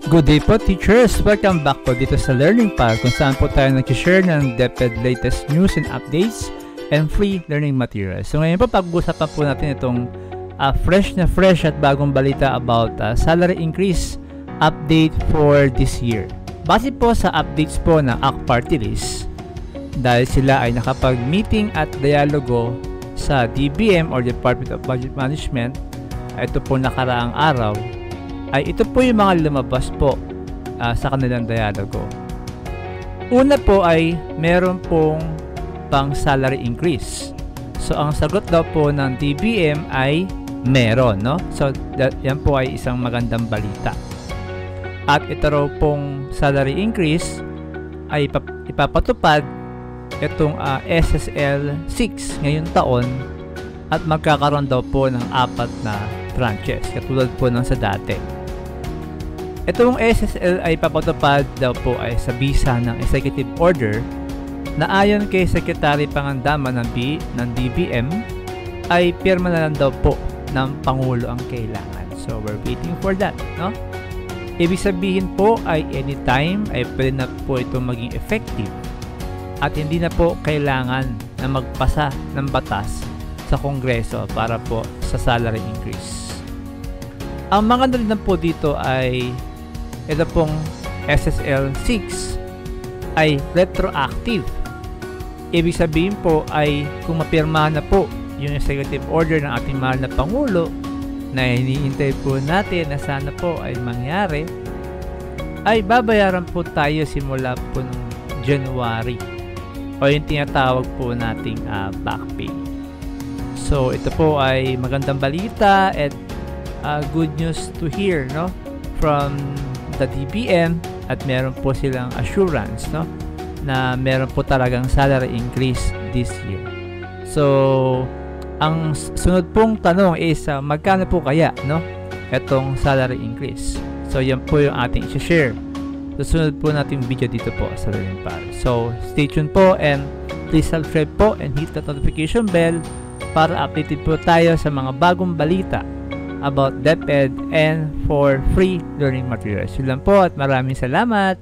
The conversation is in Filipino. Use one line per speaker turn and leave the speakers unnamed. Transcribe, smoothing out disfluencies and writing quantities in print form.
Good day po teachers! Welcome back po dito sa Learning Pal kung saan po tayo nag-share ng DepEd latest news and updates and free learning materials. So ngayon po pag-uusapan po natin itong fresh at bagong balita about salary increase update for this year. Base po sa updates po ng ACT Party List, dahil sila ay nakapag-meeting at dialogo sa DBM or Department of Budget Management, ito po nakaraang araw, ay ito po yung mga lumabas po sa kanilang dialogo. Una po ay meron pong pang salary increase. So ang sagot daw po ng DBM ay meron, no? So yan po ay isang magandang balita. At ito raw pong salary increase ay ipapatupad itong SSL 6 ngayong taon at magkakaroon daw po ng 4 na tranches katulad po ng sa dati. Itong SSL ay papatupad daw po ay sa bisa ng executive order na ayon kay Secretary Pangandaman ng DBM ay pirma na lang daw po ng Pangulo ang kailangan. So we're waiting for that, no? Ibig sabihin po ay anytime ay pwede na po ito maging effective at hindi na po kailangan na magpasa ng batas sa Kongreso para po sa salary increase. Ang mga nalitan po dito ay ito pong SSL 6 ay retroactive. Ibig sabihin po ay kung mapirma na po yung executive order ng ating mahal na Pangulo na hinihintay po natin na sana po ay mangyari, ay babayaran po tayo simula po ng January o yung tinatawag po nating back pay. So ito po ay magandang balita at good news to hear, no, from the DBM, at meron po silang assurance, no, na meron po talagang salary increase this year. So ang sunod pong tanong is magkano po kaya, no, etong salary increase. So yan po yung ating i-share sa sunod po nating video dito po sa Learning Pal. So stay tuned po and please subscribe po and hit the notification bell para updated po tayo sa mga bagong balita about DepEd and for free learning materials. Yun lang po at maraming salamat!